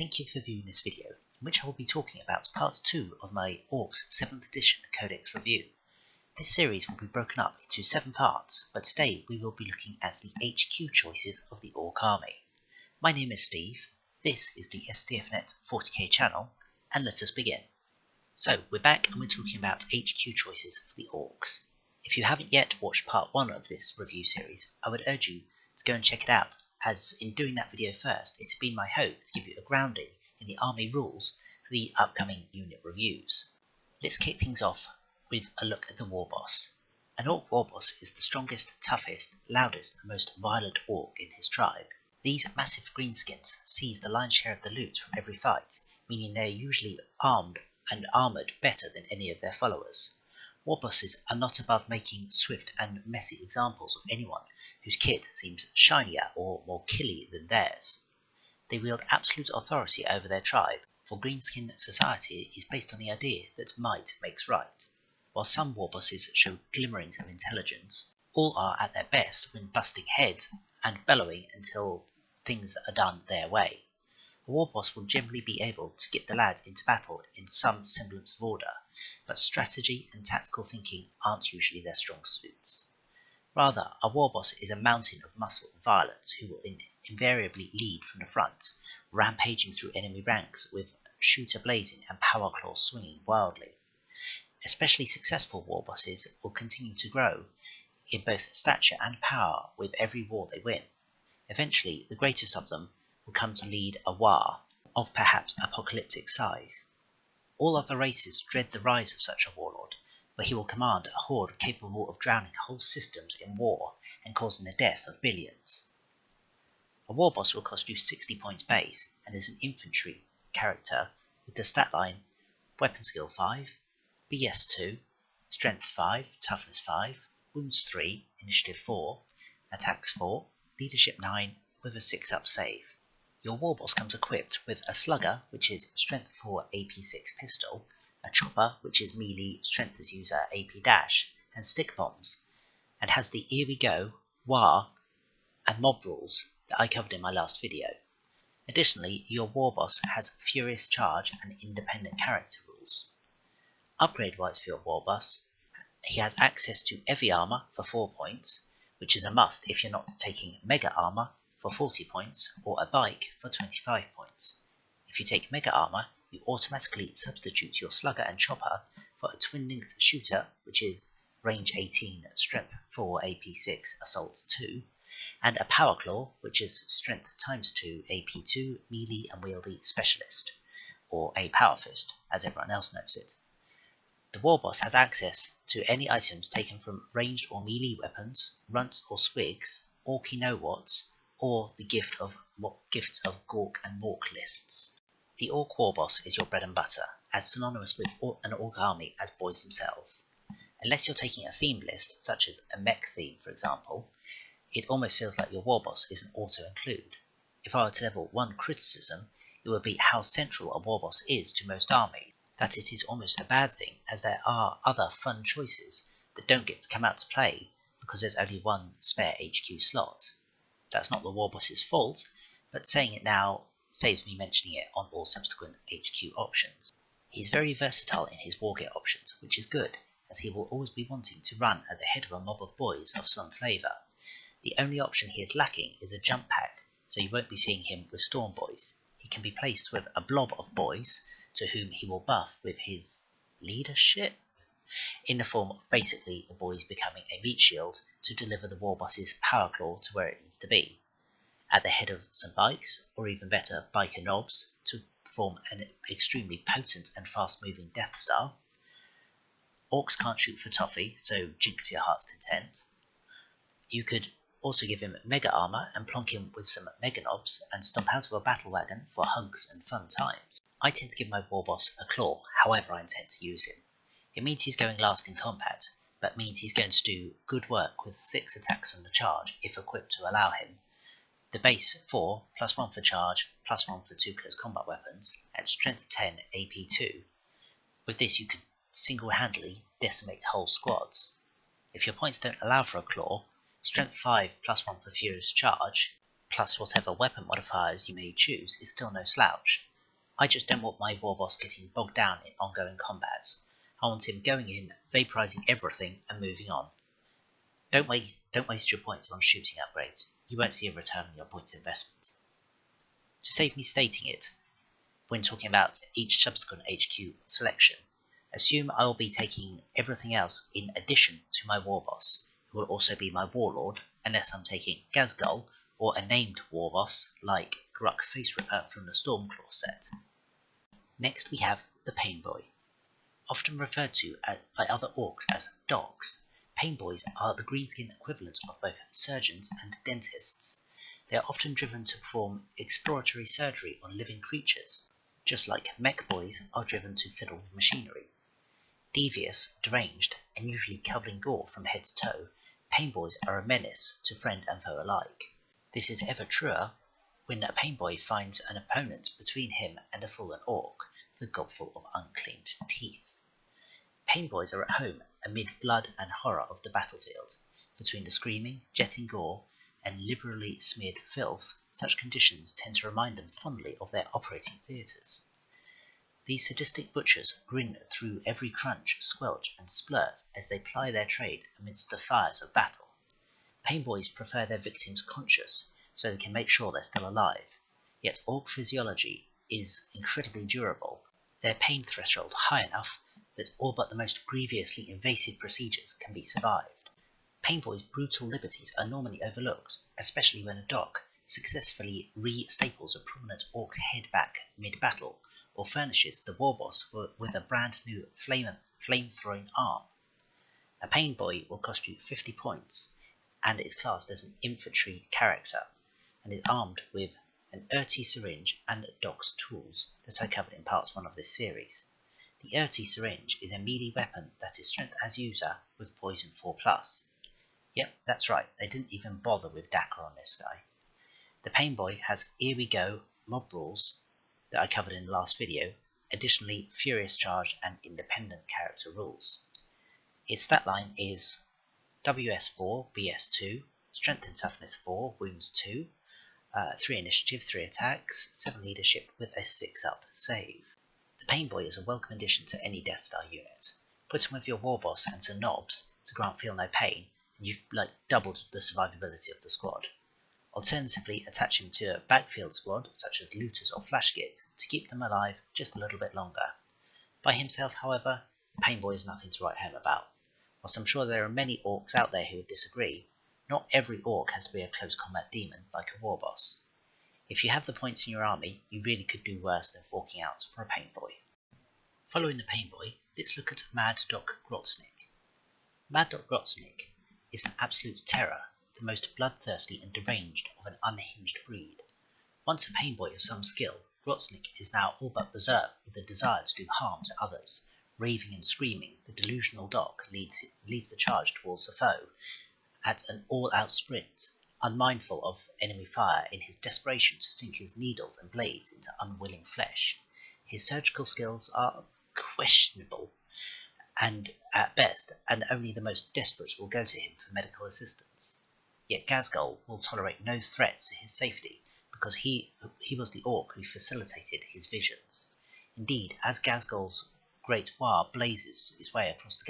Thank you for viewing this video, in which I will be talking about part 2 of my Ork's 7th edition Codex review. This series will be broken up into 7 parts, but today we will be looking at the HQ choices of the Ork army. My name is Steve, this is the SDFnet 40k channel, and let us begin. So we're back and we're talking about HQ choices for the Orks. If you haven't yet watched part 1 of this review series, I would urge you to go and check it out, as in doing that video first, it's been my hope to give you a grounding in the army rules for the upcoming unit reviews. Let's kick things off with a look at the War Boss. An Ork War Boss is the strongest, toughest, loudest and most violent Ork in his tribe. These massive greenskins seize the lion's share of the loot from every fight, meaning they are usually armed and armoured better than any of their followers. War Bosses are not above making swift and messy examples of anyone whose kit seems shinier or more killy than theirs. They wield absolute authority over their tribe, for greenskin society is based on the idea that might makes right. While some War Bosses show glimmerings of intelligence, all are at their best when busting heads and bellowing until things are done their way. A War Boss will generally be able to get the lads into battle in some semblance of order, but strategy and tactical thinking aren't usually their strong suits. Rather, a War Boss is a mountain of muscle and violence who will invariably lead from the front, rampaging through enemy ranks with shooter blazing and power claws swinging wildly. Especially successful War Bosses will continue to grow in both stature and power with every war they win. Eventually, the greatest of them will come to lead a Waaagh of perhaps apocalyptic size. All other races dread the rise of such a warlord, where he will command a horde capable of drowning whole systems in war and causing the death of billions. A War Boss will cost you 60 points base and is an infantry character with the stat line Weapon Skill 5, BS 2, Strength 5, Toughness 5, Wounds 3, Initiative 4, Attacks 4, Leadership 9 with a 6 up save. Your War Boss comes equipped with a Slugger, which is Strength 4 AP 6 pistol, a Chopper, which is melee Strength as user AP dash, and stick bombs, and has the Here We Go, Waaagh, and mob rules that I covered in my last video. Additionally, your War Boss has Furious Charge and Independent Character rules. Upgrade-wise for your War Boss, he has access to Heavy Armor for 4 points, which is a must if you're not taking Mega Armor for 40 points or a Bike for 25 points. If you take Mega Armor, you automatically substitute your Slugger and Chopper for a Twin-Linked Shooter, which is Range 18, Strength 4, AP 6, Assault 2, and a Power Claw, which is Strength times 2, AP 2, Melee and Wieldy Specialist, or a Power Fist, as everyone else knows it. The War Boss has access to any items taken from ranged or melee weapons, runts or swigs, Orky know-whats, or the gifts of Gork and Mork lists. The Ork War Boss is your bread and butter, as synonymous with an Ork army as boys themselves. Unless you're taking a theme list, such as a mech theme for example, it almost feels like your War Boss is an auto-include. If I were to level one criticism, it would be how central a War Boss is to most armies, that it is almost a bad thing, as there are other fun choices that don't get to come out to play because there's only one spare HQ slot. That's not the War Boss's fault, but saying it now saves me mentioning it on all subsequent HQ options. He is very versatile in his wargear options, which is good, as he will always be wanting to run at the head of a mob of boys of some flavour. The only option he is lacking is a jump pack, so you won't be seeing him with Storm Boys. He can be placed with a blob of boys, to whom he will buff with his leadership, in the form of basically the boys becoming a meat shield to deliver the War Boss's Power Claw to where it needs to be, at the head of some bikes, or even better, biker knobs, to form an extremely potent and fast-moving Death Star. Orks can't shoot for toffee, so jink to your heart's content. You could also give him Mega Armor and plonk him with some Mega Knobs and stomp out of a battle wagon for hunks and fun times. I tend to give my War Boss a claw, however I intend to use him. It means he's going last in combat, but means he's going to do good work with 6 attacks on the charge if equipped to allow him. The base 4, plus 1 for charge, plus 1 for 2 close combat weapons, and strength 10 AP 2. With this you could single-handedly decimate whole squads. If your points don't allow for a claw, strength 5 plus 1 for furious charge, plus whatever weapon modifiers you may choose is still no slouch, I just don't want my war boss getting bogged down in ongoing combats. I want him going in, vaporizing everything, and moving on. Don't waste your points on shooting upgrades. You won't see a return on your points investment. To save me stating it, when talking about each subsequent HQ selection, assume I will be taking everything else in addition to my war boss, who will also be my warlord, unless I'm taking Ghazghkull or a named war boss like Gruk Face Ripper from the Stormclaw set. Next we have the Pain Boy. Often referred to by other orcs as dogs, Pain Boys are the greenskin equivalent of both surgeons and dentists. They are often driven to perform exploratory surgery on living creatures, just like Mech Boys are driven to fiddle with machinery. Devious, deranged, and usually covering gore from head to toe, Pain Boys are a menace to friend and foe alike. This is ever truer when a Pain Boy finds an opponent between him and a fallen orc, the gobful of uncleaned teeth. Pain Boys are at home amid blood and horror of the battlefield. Between the screaming, jetting gore, and liberally smeared filth, such conditions tend to remind them fondly of their operating theatres. These sadistic butchers grin through every crunch, squelch, and splurt as they ply their trade amidst the fires of battle. Pain Boys prefer their victims conscious, so they can make sure they're still alive. Yet orc physiology is incredibly durable, their pain threshold high enough that all but the most grievously invasive procedures can be survived. Pain Boys' brutal liberties are normally overlooked, especially when a doc successfully re-staples a prominent orc's head back mid-battle, or furnishes the war boss with a brand new flame-throwing arm. A Pain Boy will cost you 50 points, and is classed as an infantry character, and is armed with an Orky syringe and doc's tools that I covered in part 1 of this series. The Orky syringe is a melee weapon that is strength as user with poison 4+. Yep, that's right, they didn't even bother with Dakar on this guy. The Pain Boy has Here We Go mob rules that I covered in the last video, additionally Furious Charge and independent character rules. Its stat line is WS4, BS2, Strength and Toughness 4, Wounds 2, 3 Initiative, 3 Attacks, 7 Leadership with a 6-up save. The Pain Boy is a welcome addition to any Death Star unit. Put him with your war boss and some knobs to grant Feel No Pain, and you've doubled the survivability of the squad. Alternatively, attach him to a backfield squad, such as looters or flashgits, to keep them alive just a little bit longer. By himself, however, the Pain Boy is nothing to write home about. Whilst I'm sure there are many orcs out there who would disagree, not every orc has to be a close combat demon like a war boss. If you have the points in your army, you really could do worse than forking out for a Pain Boy. Following the Pain Boy, let's look at Mad Doc Grotznik. Mad Doc Grotznik is an absolute terror, the most bloodthirsty and deranged of an unhinged breed. Once a Pain Boy of some skill, Grotznik is now all but berserk with a desire to do harm to others. Raving and screaming, the delusional Doc leads the charge towards the foe at an all-out sprint, unmindful of enemy fire in his desperation to sink his needles and blades into unwilling flesh. His surgical skills are questionable, and at best, and only the most desperate will go to him for medical assistance. Yet Ghazghkull will tolerate no threats to his safety, because he was the orc who facilitated his visions. Indeed, as Ghazghkull's great Waaagh blazes its way across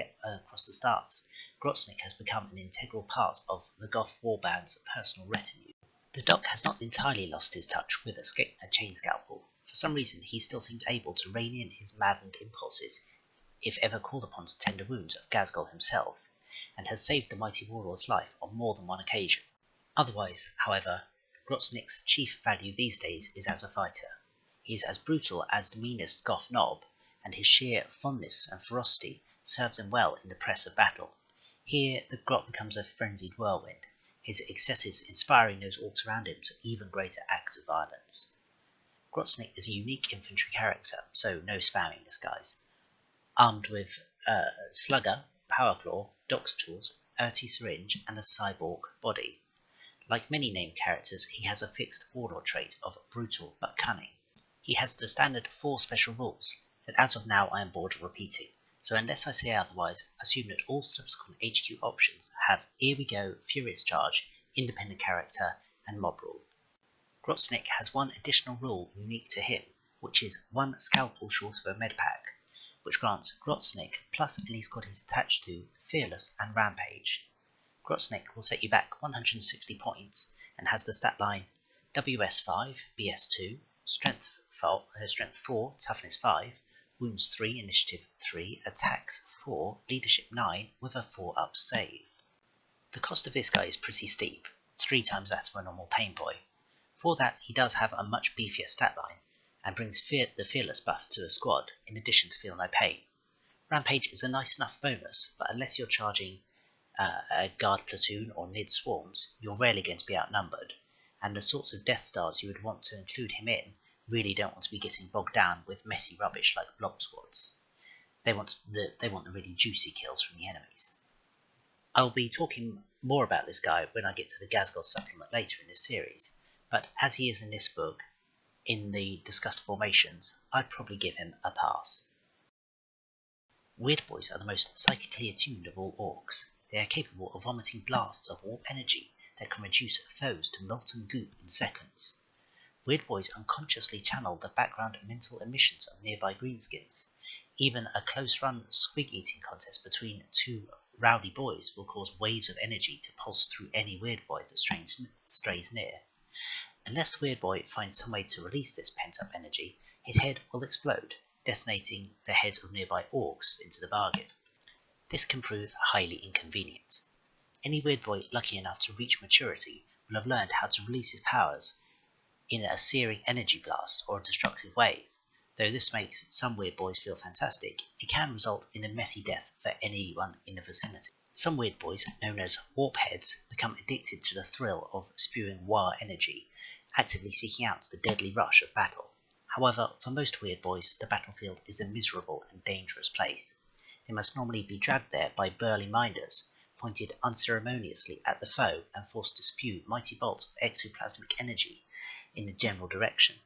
the stars, Grotznik has become an integral part of the Goth warband's personal retinue. The Doc has not entirely lost his touch with a chain scalpel. For some reason, he still seems able to rein in his maddened impulses, if ever called upon to tend the wounds of Ghazghkull himself, and has saved the mighty warlord's life on more than one occasion. Otherwise, however, Grotznik's chief value these days is as a fighter. He is as brutal as the meanest Goth knob, and his sheer fondness and ferocity serves him well in the press of battle. Here the Grot becomes a frenzied whirlwind, his excesses inspiring those orcs around him to even greater acts of violence. Grotznik is a unique infantry character, so no spamming this guys. Armed with Slugger, Powerclaw, Doc's tools, Orky syringe, and a cyborg body. Like many named characters, he has a fixed warlord trait of brutal but cunning. He has the standard 4 special rules that as of now I am bored of repeating, so unless I say otherwise, assume that all subsequent HQ options have Here We Go, Furious Charge, Independent Character, and Mob Rule. Grotznik has one additional rule unique to him, which is 1 scalpel short of a medpack, which grants Grotznick plus any squad he's attached to Fearless and Rampage. Grotznick will set you back 160 points and has the stat line WS5, BS2, Strength 4, Toughness 5, Wounds 3, Initiative 3, Attacks 4, Leadership 9 with a 4-up save. The cost of this guy is pretty steep, it's 3 times that of a normal Pain Boy. For that, he does have a much beefier stat line, and brings the Fearless buff to a squad, in addition to Feel No Pain. Rampage is a nice enough bonus, but unless you're charging a guard platoon or NID swarms, you're rarely going to be outnumbered, and the sorts of Death Stars you would want to include him in really don't want to be getting bogged down with messy rubbish like blob squads. They want the really juicy kills from the enemies. I'll be talking more about this guy when I get to the Gazgoth supplement later in this series, but as he is in this book, in the discussed formations, I'd probably give him a pass. Weird Boys are the most psychically attuned of all orcs. They are capable of vomiting blasts of warp energy that can reduce foes to molten goop in seconds. Weird Boys unconsciously channel the background mental emissions of nearby greenskins. Even a close-run squig-eating contest between 2 rowdy boys will cause waves of energy to pulse through any Weird Boy that strays near. Unless the Weird Boy finds some way to release this pent-up energy, his head will explode, detonating the heads of nearby orcs into the bargain. This can prove highly inconvenient. Any Weird Boy lucky enough to reach maturity will have learned how to release his powers in a searing energy blast or a destructive wave. Though this makes some Weird Boys feel fantastic, it can result in a messy death for anyone in the vicinity. Some Weird Boys, known as warp heads, become addicted to the thrill of spewing Waaagh energy, actively seeking out the deadly rush of battle. However, for most Weird Boys, the battlefield is a miserable and dangerous place. They must normally be dragged there by burly minders, pointed unceremoniously at the foe and forced to spew mighty bolts of ectoplasmic energy in the general direction.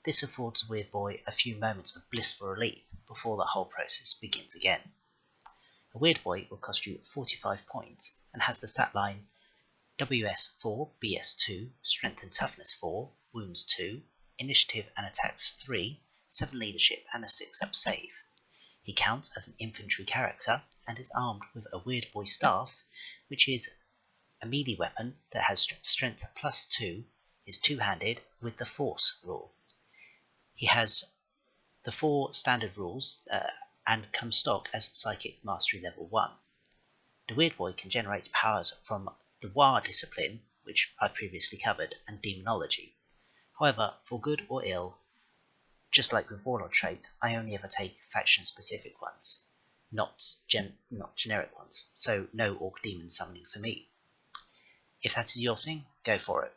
This affords the Weird Boy a few moments of blissful relief before the whole process begins again. A Weird Boy will cost you 45 points and has the stat line WS4, BS2, Strength and Toughness 4, Wounds 2, Initiative and Attacks 3, 7 Leadership and a 6-up save. He counts as an infantry character and is armed with a Weird Boy staff, which is a melee weapon that has Strength plus 2, is two-handed with the Force rule. He has the 4 standard rules and comes stock as Psychic Mastery level 1. The Weird Boy can generate powers from the Waaagh discipline, which I previously covered, and Demonology. However, for good or ill, just like with Warlord traits, I only ever take faction-specific ones, not generic ones, so no Orc Demon summoning for me. If that is your thing, go for it.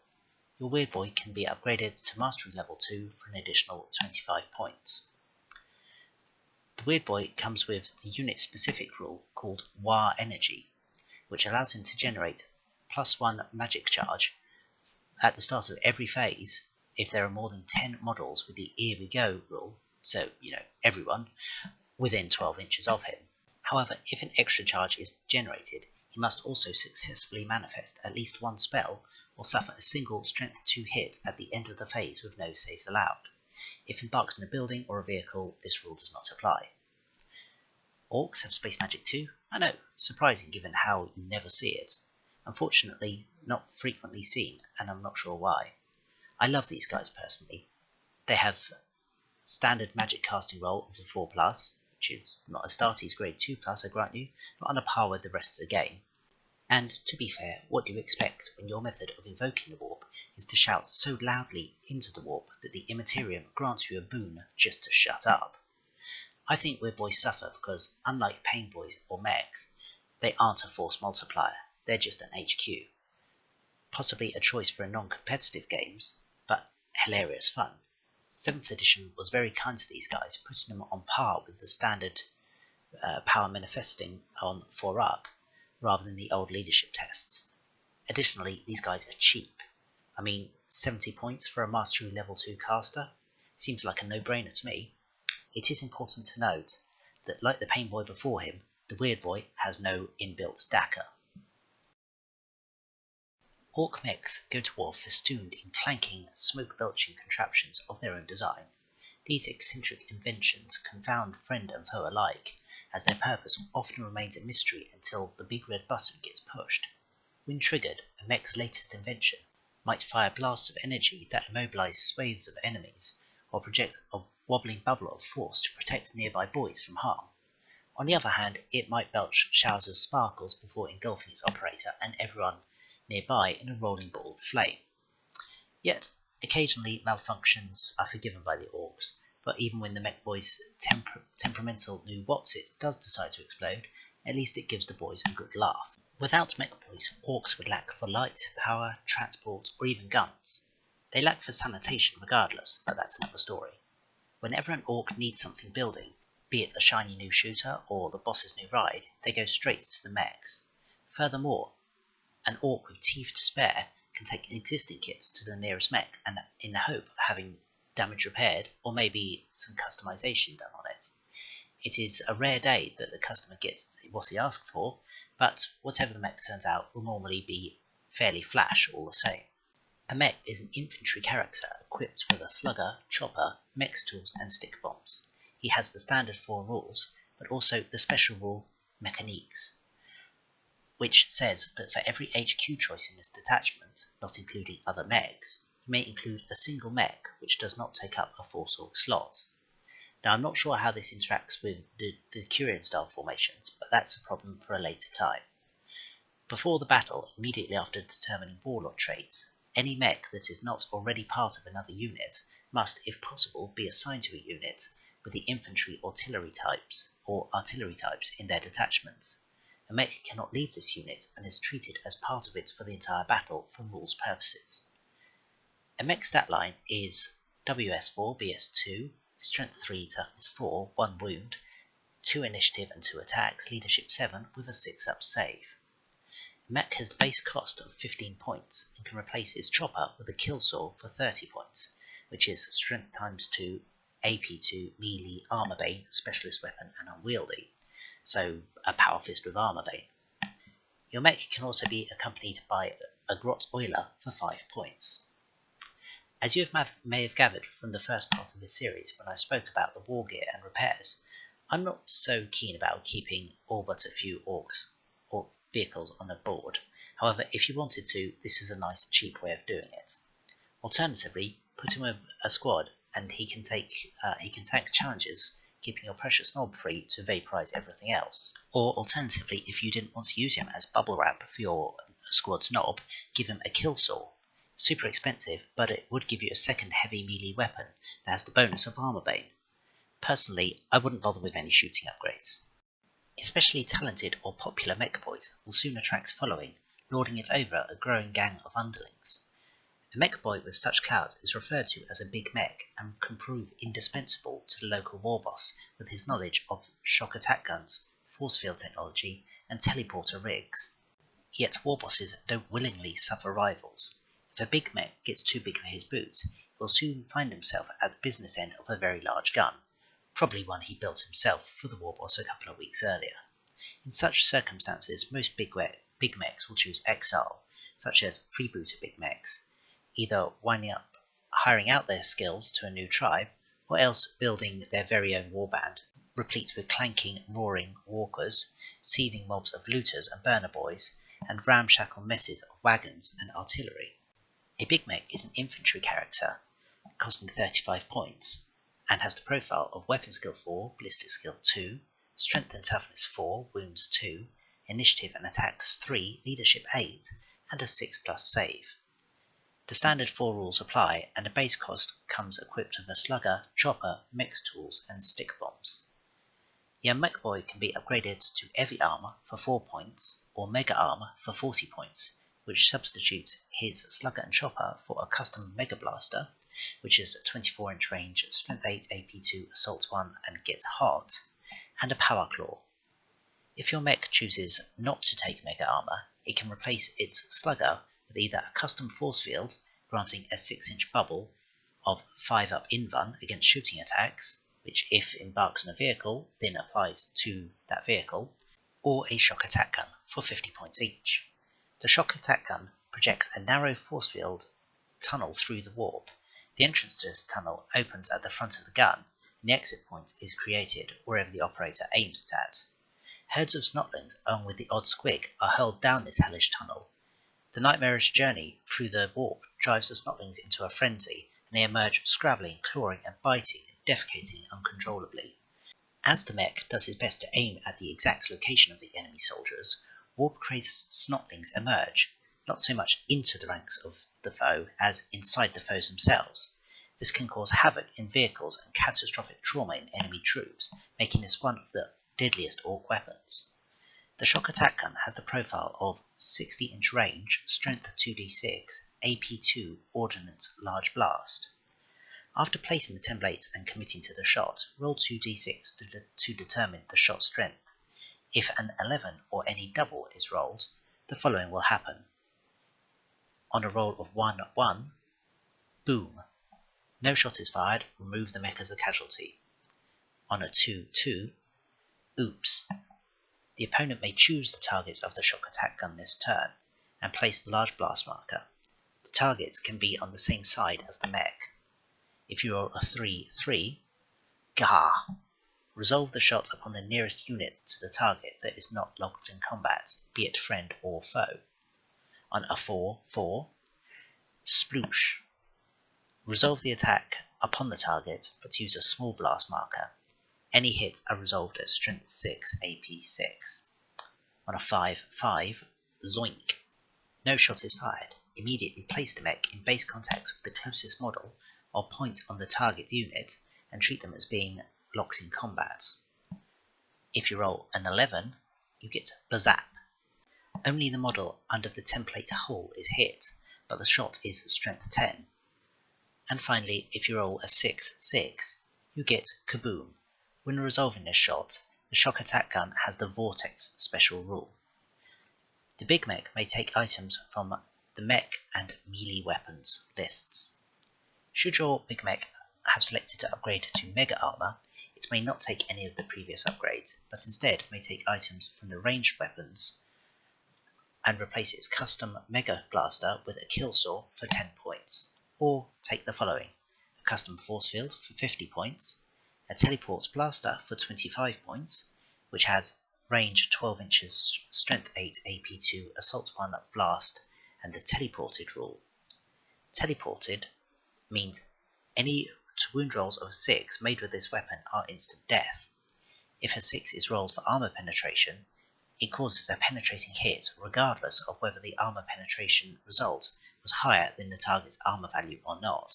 Your Weird Boy can be upgraded to Mastery level 2 for an additional 25 points. The Weird Boy comes with a unit-specific rule called Waaagh Energy, which allows him to generate +1 magic charge at the start of every phase if there are more than 10 models with the Here We Go rule, so, everyone, within 12 inches of him. However, if an extra charge is generated, he must also successfully manifest at least 1 spell or suffer a single Strength 2 hit at the end of the phase with no saves allowed. If embarked in a building or a vehicle, this rule does not apply. Orcs have space magic too? I know, surprising given how you never see it. Unfortunately, not frequently seen, and I'm not sure why. I love these guys personally. They have standard magic casting roll of a 4+, which is not a Astartes grade 2+, I grant you, but on a par with the rest of the game. And, to be fair, what do you expect when your method of invoking the warp is to shout so loudly into the warp that the Immaterium grants you a boon just to shut up? I think Weird Boys suffer because, unlike Pain Boys or Mechs, they aren't a force multiplier, they're just an HQ. Possibly a choice for non-competitive games, but hilarious fun. 7th edition was very kind to these guys, putting them on par with the standard power manifesting on 4-up, rather than the old leadership tests. Additionally, these guys are cheap. I mean, 70 points for a Mastery level 2 caster? Seems like a no-brainer to me. It is important to note that, like the Pain Boy before him, the Weird Boy has no inbuilt DACA. Orc mechs go to war festooned in clanking, smoke-belching contraptions of their own design. These eccentric inventions confound friend and foe alike, as their purpose often remains a mystery until the big red button gets pushed. When triggered, a mech's latest invention might fire blasts of energy that immobilize swathes of enemies, or project a wobbling bubble of force to protect nearby boys from harm. On the other hand, it might belch showers of sparkles before engulfing its operator and everyone nearby in a rolling ball of flame. Yet, occasionally malfunctions are forgiven by the orcs, but even when the mech boy's temperamental new What's-It does decide to explode, at least it gives the boys a good laugh. Without mech boys, orcs would lack for light, power, transport, or even guns. They lack for sanitation regardless, but that's another story. Whenever an orc needs something building, be it a shiny new shooter or the boss's new ride, they go straight to the mechs. Furthermore, an orc with teeth to spare can take an existing kit to the nearest mech and in the hope of having damage repaired or maybe some customization done on it. It is a rare day that the customer gets what he asked for, but whatever the mech turns out will normally be fairly flash all the same. A mech is an infantry character equipped with a slugger, chopper, mech's tools and stick bombs. He has the standard 4 rules, but also the special rule Mechaniques, which says that for every HQ choice in this detachment, not including other mechs, you may include a single mech which does not take up a 4-sorg slot. Now I'm not sure how this interacts with the Decurion style formations, but that's a problem for a later time. Before the battle, immediately after determining warlord traits, any mech that is not already part of another unit must, if possible, be assigned to a unit with the infantry artillery types in their detachments. A mech cannot leave this unit and is treated as part of it for the entire battle for rules purposes. A mech stat line is WS4, BS2, Strength 3, Toughness 4, 1 wound, 2 initiative and 2 attacks, Leadership 7 with a 6-up save. A mech has the base cost of 15 points and can replace its chopper with a kill saw for 30 points, which is Strength times 2, AP2, Melee, Armor Bane, Specialist Weapon and Unwieldy, so a Power Fist with Armor Bane. Your mech can also be accompanied by a Grot Oiler for 5 points. As you may have gathered from the first part of this series when I spoke about the war gear and repairs, I'm not so keen about keeping all but a few orcs or vehicles on the board. However, if you wanted to, this is a nice cheap way of doing it. Alternatively, put him with a squad and he can tank challenges, keeping your precious knob free to vaporize everything else. Or alternatively, if you didn't want to use him as bubble wrap for your squad's knob, give him a kill saw. Super expensive, but it would give you a second heavy melee weapon that has the bonus of Armor Bane. Personally, I wouldn't bother with any shooting upgrades. Especially talented or popular mech boys will soon attract following, lording it over a growing gang of underlings. A mech boy with such clout is referred to as a big mech and can prove indispensable to the local war boss with his knowledge of shock attack guns, force field technology, and teleporter rigs. Yet war bosses don't willingly suffer rivals. If a big mech gets too big for his boots, he will soon find himself at the business end of a very large gun, probably one he built himself for the war boss a couple of weeks earlier. In such circumstances, most big mechs will choose exile, such as freebooter big mechs, either winding up hiring out their skills to a new tribe, or else building their very own warband, replete with clanking, roaring walkers, seething mobs of looters and burner boys, and ramshackle messes of wagons and artillery. A big mech is an infantry character, costing 35 points, and has the profile of Weapon Skill 4, Ballistic Skill 2, Strength and Toughness 4, Wounds 2, Initiative and Attacks 3, Leadership 8, and a 6+ save. The standard 4 rules apply, and a base cost comes equipped with a slugger, chopper, mech's tools, and stick bombs. Your mech boy can be upgraded to Heavy Armor for 4 points, or Mega Armor for 40 points, which substitutes his slugger and chopper for a custom Mega Blaster, which is 24-inch range, Strength 8, AP2, Assault 1, and gets hot, and a Power Claw. If your mech chooses not to take Mega Armor, it can replace its slugger with either a custom force field, granting a 6-inch bubble of 5-up invuln against shooting attacks, which if embarks on a vehicle, then applies to that vehicle, or a shock attack gun for 50 points each. The shock attack gun projects a narrow force field tunnel through the warp. The entrance to this tunnel opens at the front of the gun, and the exit point is created wherever the operator aims it at. Herds of snotlings, along with the odd squig, are hurled down this hellish tunnel. The nightmarish journey through the warp drives the snotlings into a frenzy, and they emerge scrabbling, clawing and biting and defecating uncontrollably. As the mech does his best to aim at the exact location of the enemy soldiers, warp-crazed snotlings emerge, not so much into the ranks of the foe as inside the foes themselves. This can cause havoc in vehicles and catastrophic trauma in enemy troops, making this one of the deadliest Ork weapons. The shock attack gun has the profile of 60-inch range, strength 2d6, AP2 ordnance large blast. After placing the templates and committing to the shot, roll 2d6 to determine the shot strength. If an 11 or any double is rolled, the following will happen. On a roll of 1-1, boom. No shot is fired, remove the mech as a casualty. On a 2-2, oops. The opponent may choose the target of the shock attack gun this turn, and place the large blast marker. The targets can be on the same side as the mech. If you roll a 3-3, gah! Resolve the shot upon the nearest unit to the target that is not locked in combat, be it friend or foe. On a 4-4, sploosh. Resolve the attack upon the target, but use a small blast marker. Any hits are resolved at strength 6, AP 6. On a 5-5, zoink. No shot is fired. Immediately place the mech in base contact with the closest model or point on the target unit and treat them as being locked in combat. If you roll an 11, you get bazap. Only the model under the template hull is hit, but the shot is strength 10. And finally, if you roll a 6-6, you get kaboom. When resolving this shot, the shock attack gun has the Vortex special rule. The big mech may take items from the mech and melee weapons lists. Should your big mech have selected to upgrade to Mega Armor, it may not take any of the previous upgrades, but instead may take items from the ranged weapons and replace its custom Mega Blaster with a Kill Saw for 10 points. Or take the following: a custom Force Field for 50 points, a Teleports Blaster for 25 points, which has range 12 inches, strength 8, AP2, assault 1, blast, and the teleported rule. Teleported means any wound rolls of 6 made with this weapon are instant death. If a 6 is rolled for armor penetration, it causes a penetrating hit regardless of whether the armor penetration result was higher than the target's armor value or not.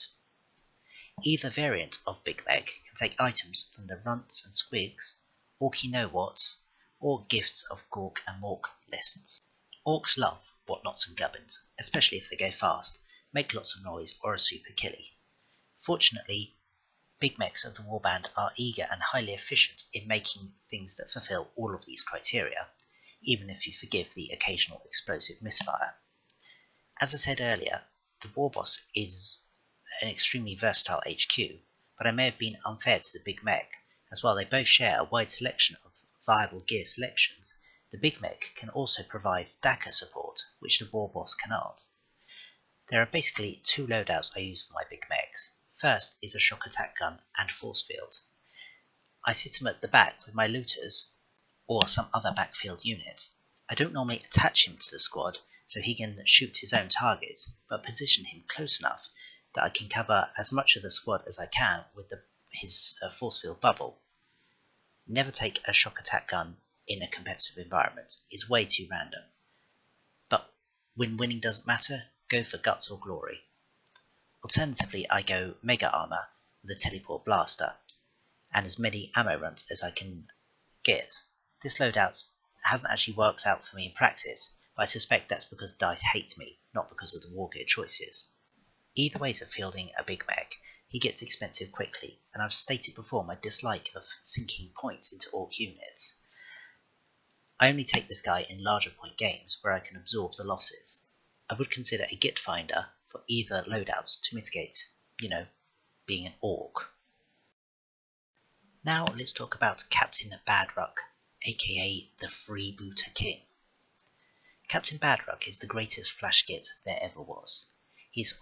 Either variant of Big Mech can take items from the Runts and Squigs, Orky Know-Whats, or Gifts of Gork and Mork lists. Orcs love whatnots and gubbins, especially if they go fast, make lots of noise, or are super killy. Fortunately, Big Mechs of the Warband are eager and highly efficient in making things that fulfill all of these criteria, even if you forgive the occasional explosive misfire. As I said earlier, the Warboss is an extremely versatile HQ, but I may have been unfair to the Big Mech, as while they both share a wide selection of viable gear selections, the Big Mech can also provide DACA support, which the Warboss cannot. There are basically two loadouts I use for my Big Mechs. First is a shock attack gun and force field. I sit him at the back with my looters, or some other backfield unit. I don't normally attach him to the squad so he can shoot his own target, but position him close enough that I can cover as much of the squad as I can with his force field bubble. Never take a shock attack gun in a competitive environment, it's way too random. But when winning doesn't matter, go for guts or glory. Alternatively, I go Mega Armor with a Teleport Blaster, and as many ammo runs as I can get. This loadout hasn't actually worked out for me in practice, but I suspect that's because DICE hates me, not because of the war gear choices. Either way to fielding a Big Mech, he gets expensive quickly, and I've stated before my dislike of sinking points into Ork units. I only take this guy in larger point games where I can absorb the losses. I would consider a Git Finder for either loadout to mitigate, being an Ork. Now let's talk about Captain Badruck, aka the Freebooter King. Captain Badruck is the greatest flash git there ever was. He is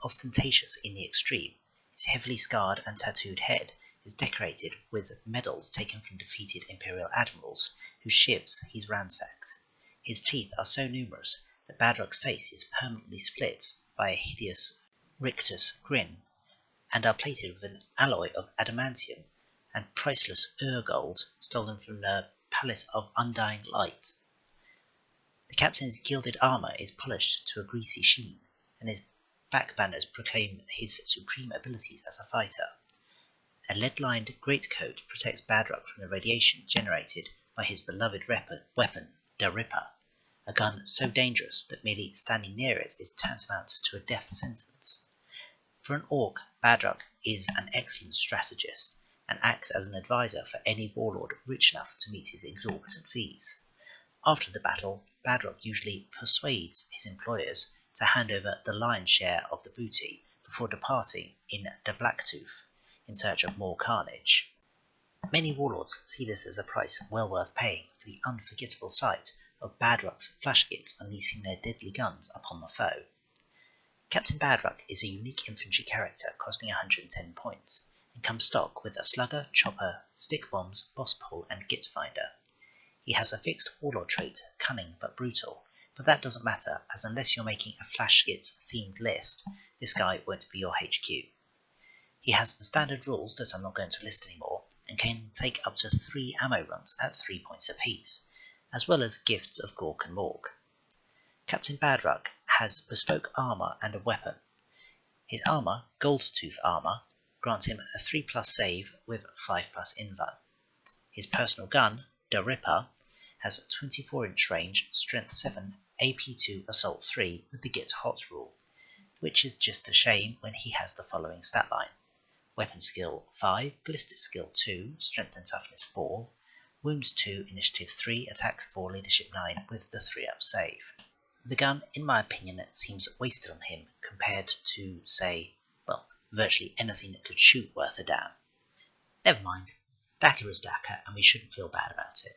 ostentatious in the extreme, His heavily scarred and tattooed head is decorated with medals taken from defeated Imperial admirals whose ships he's ransacked. His teeth are so numerous that Badrock's face is permanently split by a hideous rictus grin, and are plated with an alloy of adamantium and priceless gold stolen from the Palace of Undying Light. The captain's gilded armour is polished to a greasy sheen, and his back banners proclaim his supreme abilities as a fighter. A lead-lined greatcoat protects Badrock from the radiation generated by his beloved weapon, the Ripper, a gun so dangerous that merely standing near it is tantamount to a death sentence. For an orc, Badrock is an excellent strategist, and acts as an advisor for any warlord rich enough to meet his exorbitant fees. After the battle, Badrock usually persuades his employers to hand over the lion's share of the booty before departing in the Blacktooth in search of more carnage. Many warlords see this as a price well worth paying for the unforgettable sight of Badrock's flashgits unleashing their deadly guns upon the foe. Captain Badrock is a unique infantry character costing 110 points, and comes stock with a slugger, chopper, stick bombs, boss pole, and git finder. He has a fixed warlord trait, cunning but brutal, but that doesn't matter, as unless you're making a flashgits themed list, this guy won't be your HQ. He has the standard rules that I'm not going to list anymore, and can take up to 3 ammo runs at 3 points apiece, as well as gifts of Gork and Mork. Captain Badrock has bespoke armour and a weapon. His armour, Goldtooth armour, grants him a 3+ save with 5+ invuln. His personal gun, the Ripper, has 24-inch range, strength 7, AP2, assault 3 with the Gets Hot rule, which is just a shame when he has the following stat line: weapon skill 5, ballistic skill 2, strength and toughness 4, wounds 2, initiative 3, attacks 4, leadership 9 with the 3-up save. The gun, in my opinion, seems wasted on him compared to, say, well, virtually anything that could shoot worth a damn. Never mind, Daka is Daka, and we shouldn't feel bad about it.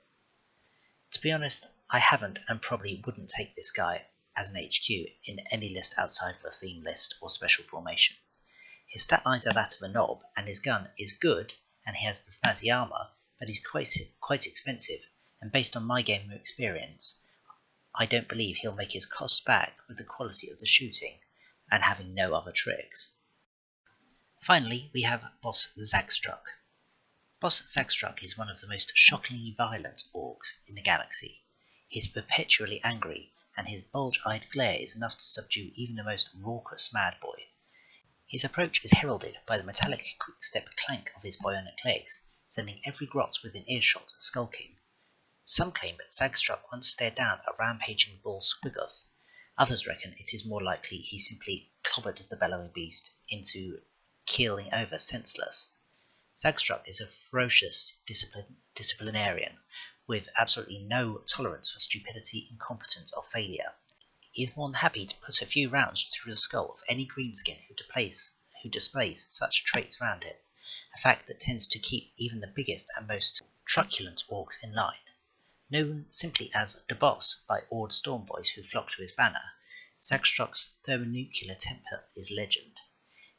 To be honest, I haven't and probably wouldn't take this guy as an HQ in any list outside of a theme list or special formation. His stat lines are that of a knob, and his gun is good, and he has the snazzy armour, but he's quite expensive, and based on my gaming experience, I don't believe he'll make his costs back with the quality of the shooting, and having no other tricks. Finally, we have Boss Zagstruck. Boss Zagstruck is one of the most shockingly violent orcs in the galaxy. He is perpetually angry, and his bulge-eyed glare is enough to subdue even the most raucous mad boy. His approach is heralded by the metallic quick-step clank of his bionic legs, sending every grot within earshot skulking. Some claim that Zagstruck once stared down a rampaging bull Squiggoth. Others reckon it is more likely he simply clobbered the bellowing beast into keeling over senseless. Zagstruck is a ferocious disciplinarian, with absolutely no tolerance for stupidity, incompetence, or failure. He is more than happy to put a few rounds through the skull of any greenskin who displays such traits around him, a fact that tends to keep even the biggest and most truculent orcs in line. Known simply as the Boss by awed Stormboys who flock to his banner, Zagstruck's thermonuclear temper is legend.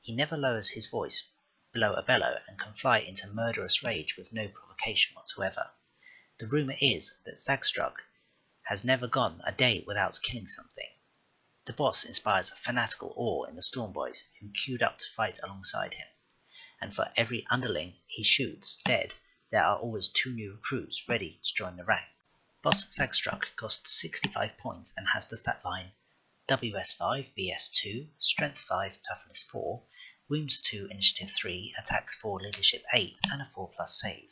He never lowers his voice below a bellow and can fly into murderous rage with no provocation whatsoever. The rumour is that Zagstruck has never gone a day without killing something. The Boss inspires fanatical awe in the Stormboys who queued up to fight alongside him, and for every underling he shoots dead, there are always 2 new recruits ready to join the rank. Boss Zagstruck costs 65 points and has the stat line WS5, BS2, Strength 5, Toughness 4, Wounds 2, Initiative 3, Attacks 4, Leadership 8, and a 4+ save.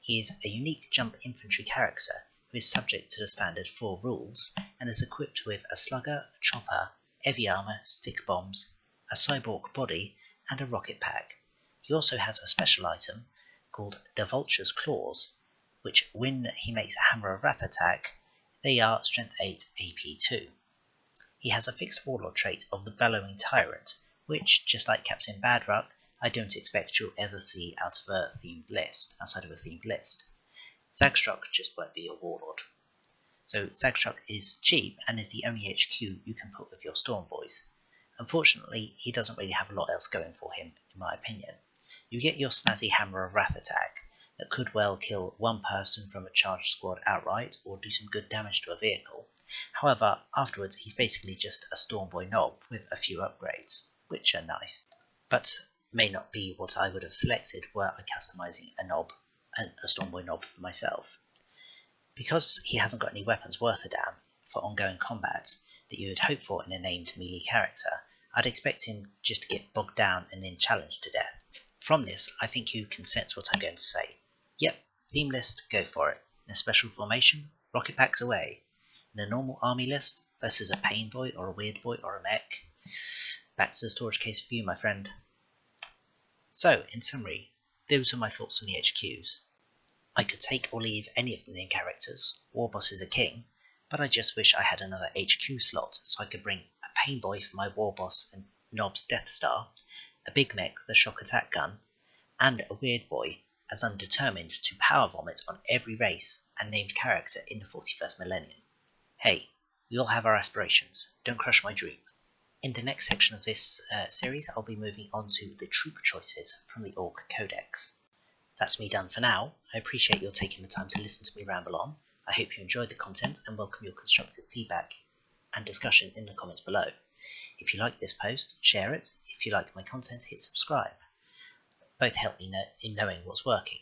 He is a unique jump infantry character who is subject to the standard 4 rules and is equipped with a slugger, a chopper, heavy armour, stick bombs, a cyborg body, and a rocket pack. He also has a special item called the Vulture's Claws, which when he makes a Hammer of Wrath attack, they are Strength 8, AP2. He has a fixed warlord trait of the Bellowing Tyrant, which, just like Captain Badrock, I don't expect you'll ever see outside of a themed list. Zagstruck just won't be your warlord. So Zagstruck is cheap and is the only HQ you can put with your Stormboys. Unfortunately, he doesn't really have a lot else going for him in my opinion. You get your snazzy Hammer of Wrath attack that could well kill one person from a charged squad outright or do some good damage to a vehicle. However, afterwards he's basically just a Stormboy Knob with a few upgrades, which are nice, but may not be what I would have selected were I customizing a Stormboy Knob for myself. Because he hasn't got any weapons worth a damn for ongoing combat that you would hope for in a named melee character, I'd expect him just to get bogged down and then challenged to death. From this, I think you can sense what I'm going to say. Yep, theme list, go for it. In a special formation, rocket packs away. In a normal army list, versus a pain boy or a weird boy or a mech, back to the storage case for you, my friend. So, in summary, those are my thoughts on the HQs. I could take or leave any of the main characters. Warboss is a king, but I just wish I had another HQ slot so I could bring a pain boy for my Warboss and Nob's Death Star, a big mech with a shock attack gun, and a weird boy, as I'm determined to power vomit on every race and named character in the 41st millennium. Hey, we all have our aspirations, don't crush my dreams. In the next section of this series, I'll be moving on to the troop choices from the Ork Codex. That's me done for now. I appreciate your taking the time to listen to me ramble on. I hope you enjoyed the content and welcome your constructive feedback and discussion in the comments below. If you like this post, share it. If you like my content, hit subscribe. Both help me in knowing what's working.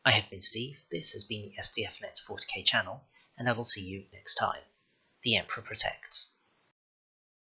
I have been Steve, this has been the SDFnet 40k channel, and I will see you next time. The Emperor protects.